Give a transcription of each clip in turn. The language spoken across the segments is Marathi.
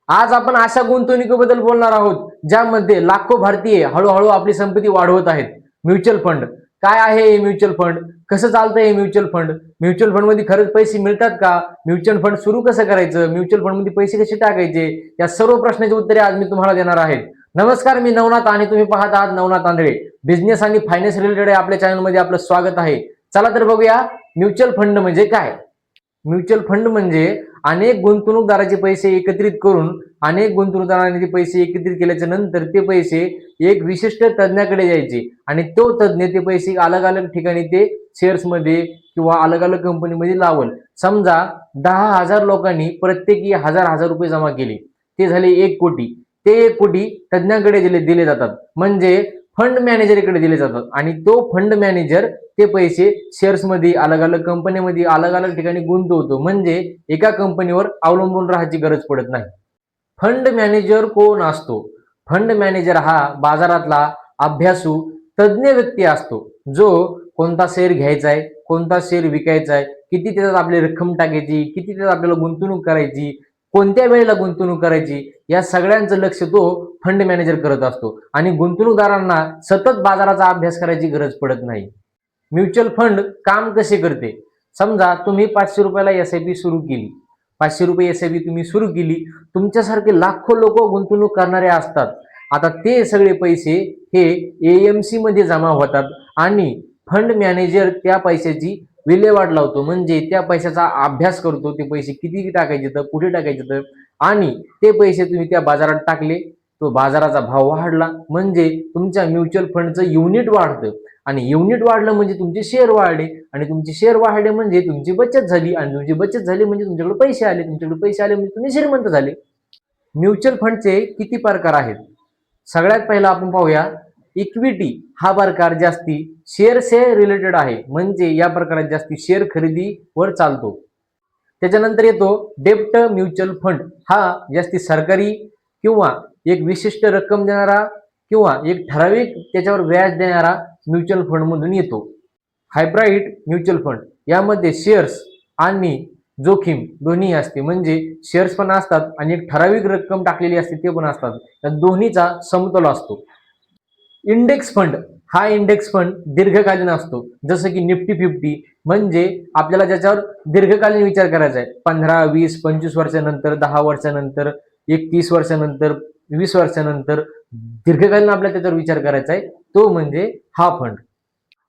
आज आपण अशा गुंतवणुकीबद्दल बोलणार आहोत ज्यामध्ये लाखो भारतीय हळूहळू आपली संपत्ती वाढवत आहेत. म्युच्युअल फंड काय आहे? हे म्युच्युअल फंड कसं चालतंय? हे म्युच्युअल फंड म्युच्युअल फंड मध्ये खरंच पैसे मिळतात का? म्युच्युअल फंड सुरू कसं करायचं? म्युच्युअल फंड मध्ये पैसे कसे टाकायचे? या सर्व प्रश्नाची उत्तरे आज मी तुम्हाला देणार आहे. नमस्कार, मी नवनाथ आणि तुम्ही पाहत आहात नवनाथ आंधळे. बिझनेस आणि फायनान्स रिलेटेड आपल्या चॅनलमध्ये आपलं स्वागत आहे. चला तर बघूया म्युच्युअल फंड म्हणजे काय. म्युच्युअल फंड म्हणजे अनेक गुंतवणूकदाराचे पैसे एकत्रित करून अनेक गुंतवणूकदारांनी ते पैसे एकत्रित केल्याच्या नंतर ते पैसे एक विशिष्ट तज्ञाकडे जायचे आणि तो तज्ञ ते पैसे अलग अलग ठिकाणी ते शेअर्स मध्ये किंवा अलग अलग कंपनीमध्ये लावल. समजा 10,000 लोकांनी प्रत्येकी हजार हजार रुपये जमा केले, ते झाले 1 कोटी. ते 1 कोटी तज्ञाकडे दिले जातात, म्हणजे फंड मॅनेजरकडे दिले जातात आणि तो फंड मॅनेजर ते पैसे शेअर्स मध्ये अलग अलग कंपन्यांमध्ये अलग अलग ठिकाणी गुंतवतो, म्हणजे एका कंपनीवर अवलंबून राहायची गरज पडत नाही. फंड मॅनेजर कोण असतो? फंड मॅनेजर हा बाजारातला अभ्यासू तज्ञ व्यक्ती असतो, जो कोणता शेअर घ्यायचा आहे, कोणता शेअर विकायचा आहे, किती त्याच्यात आपली रक्कम टाकायची, किती त्याच्यात आपल्याला गुंतवणूक करायची, कोणत्या वेळेला गुंतवणूक करायची, या सगळ्यांचं लक्ष तो फंड मॅनेजर करत असतो आणि गुंतवणूकदारांना सतत बाजाराचा अभ्यास करायची गरज पडत नाही. म्युच्युअल फंड काम कसे करते? समजा तुम्ही 500 रुपयाला एसआयपी सुरू केली, 500 रुपये एसआयपी तुम्ही सुरू केली, तुमच्यासारखे लाखो लोक गुंतवणूक करणारे असतात. आता ते सगळे पैसे हे एएमसी मध्ये जमा होतात आणि फंड मॅनेजर त्या पैशाची विल्हेवाट लावतो, म्हणजे त्या पैशाचा अभ्यास करतो. ते पैसे किती टाकायचे तर कुठे टाकायचे तर, आणि ते पैसे तुम्ही त्या बाजारात टाकले, तो बाजाराचा भाव वाढला म्हणजे तुमच्या म्युच्युअल फंडचं युनिट वाढतं आणि युनिट वाढलं म्हणजे तुमचे शेअर वाढले आणि तुमचे शेअर वाढले म्हणजे तुमची बचत झाली आणि तुमची बचत झाली म्हणजे तुमच्याकडे पैसे आले, तुमच्याकडे पैसे आले म्हणजे तुम्ही श्रीमंत झाले. म्युच्युअल फंडचे किती प्रकार आहेत? सगळ्यात पहिला आपण पाहूया इक्विटी. हा प्रकार जास्ती शेअर से रिलेटेड आहे, म्हणजे या प्रकारात जास्ती शेअर खरेदीवर चालतो. त्याच्यानंतर येतो डेप्ट म्युच्युअल फंड. हा जास्ती सरकारी किंवा एक विशिष्ट रक्कम देणारा किंवा एक ठराविक त्याच्यावर व्याज देणारा म्युच्युअल फंड मधून येतो. हायब्राइड म्युच्युअल फंड यामध्ये शेअर्स आणि जोखीम दोन्ही असते, म्हणजे शेअर्स पण असतात आणि एक ठराविक रक्कम टाकलेली असते ते पण असतात. या दोन्हीचा समतोल असतो. इंडेक्स फंड हा इंडेक्स फंड दीर्घकालीन असतो, जसं की निफ्टी 50, म्हणजे आपल्याला ज्याच्यावर दीर्घकालीन विचार करायचा आहे. 15, 20, 25 वर्षानंतर, 10 वर्षानंतर, 31 वर्षानंतर, 20 वर्षानंतर दीर्घकालीन आपल्याला त्याच्यावर विचार करायचा आहे, तो म्हणजे हा फंड.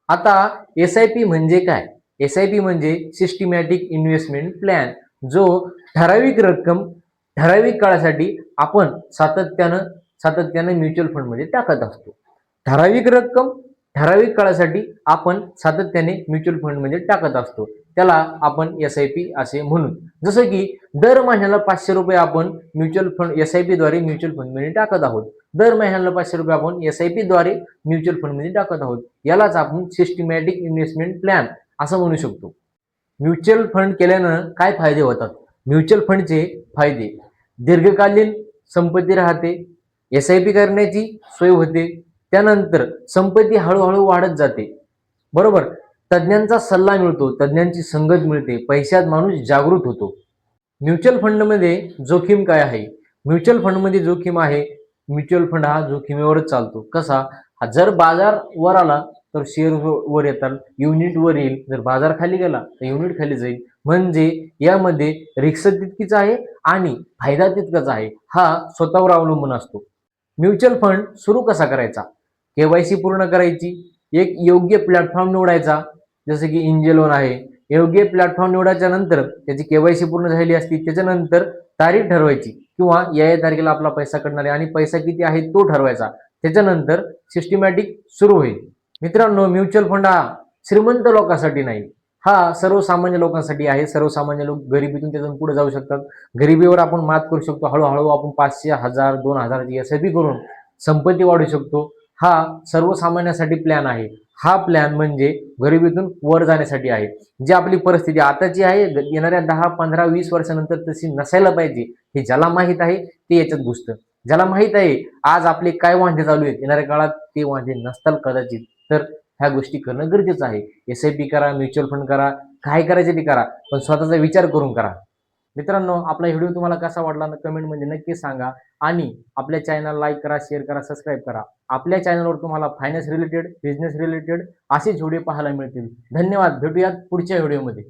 आता एसआयपी म्हणजे काय? एसआयपी म्हणजे सिस्टमॅटिक इन्व्हेस्टमेंट प्लॅन, जो ठराविक रक्कम ठराविक काळासाठी आपण सातत्यानं म्युच्युअल फंड मध्ये टाकत असतो. ठराविक रक्कम ठराविक काळासाठी आपण सातत्याने म्युच्युअल फंड मध्ये टाकत असतो, त्याला आपण एसआयपी असे म्हणू. जसं की दर महिन्याला 500 रुपये आपण म्युच्युअल फंड एसआयपी द्वारे म्युच्युअल फंड मध्ये टाकत आहोत. दर महिन्याला 500 रुपये आपण एसआयपी द्वारे म्युच्युअल फंड मध्ये टाकत आहोत. यालाच आपण सिस्टमॅटिक इन्व्हेस्टमेंट प्लॅन असं म्हणू शकतो. म्युच्युअल फंड केल्यानं काय फायदे होतात? म्युच्युअल फंडचे फायदे: दीर्घकालीन संपत्ती राहते, एसआयपी करण्याची सोय होते, त्यानंतर संपत्ती हळूहळू वाढत जाते, बरोबर, तज्ञांचा सल्ला मिळतो, तज्ञांची संगत मिळते, पैशात माणूस जागृत होतो. म्युच्युअल फंडमध्ये जोखीम काय आहे? म्युच्युअल फंडमध्ये जोखीम आहे, म्युच्युअल फंड हा जोखीमेवरच चालतो. कसा? जर बाजार वर आला तर शेअर वर येतात, युनिट वर येईल. जर बाजार खाली गेला तर युनिट खाली जाईल, म्हणजे यामध्ये रिस्क तितकीच आहे आणि फायदा तितकाच आहे. हा स्वतःवर अवलंबून असतो. म्युच्युअल फंड सुरू कसा करायचा? केवायसी पूर्ण करायची, एक योग्य प्लॅटफॉर्म निवडायचा, जसं की इंजेलोन आहे. योग्य प्लॅटफॉर्म निवडायच्या नंतर त्याची केवायसी पूर्ण झालेली असती, त्याच्यानंतर तारीख ठरवायची किंवा या तारखेला आपला पैसा कटणार आहे आणि पैसा किती आहे तो ठरवायचा. त्याच्यानंतर सिस्टमॅटिक सुरू होईल. मित्रांनो, म्युच्युअल फंड हा श्रीमंत लोकांसाठी नाही, हा सर्वसामान्य लोकांसाठी आहे. सर्वसामान्य लोक गरिबीतून त्यातून पुढे जाऊ शकतात. गरिबीवर आपण मात करू शकतो. हळूहळू आपण 500, 1000, 2000 एसआयपी करून संपत्ती वाढू शकतो. हा सर्वसामान्यांसाठी प्लॅन आहे. हा प्लॅन म्हणजे गरिबीतून वर जाण्यासाठी आहे. जी आपली परिस्थिती आताची आहे, येणाऱ्या 10, 15, 20 वर्षानंतर तशी नसायला पाहिजे, हे ज्याला माहित आहे ते याच्यात घुसतं. ज्याला माहित आहे आज आपले काय वांदे चालू आहेत, येणाऱ्या काळात ते वांदे नसतात कदाचित, तर ह्या गोष्टी करणं गरजेचं आहे. एसआयपी करा, म्युच्युअल फंड करा, काय करायचे ते करा, पण स्वतःचा विचार करून करा. मित्रांनो, आपला व्हिडिओ तुम्हाला कसा वाटला कमेंटमध्ये नक्की सांगा आणि आपल्या चॅनल लाईक करा, शेअर करा, सबस्क्राईब करा. आपल्या चॅनलवर तुम्हाला फायनान्स रिलेटेड, बिझनेस रिलेटेड असेच व्हिडिओ पाहायला मिळतील. धन्यवाद. भेटूयात पुढच्या व्हिडिओमध्ये.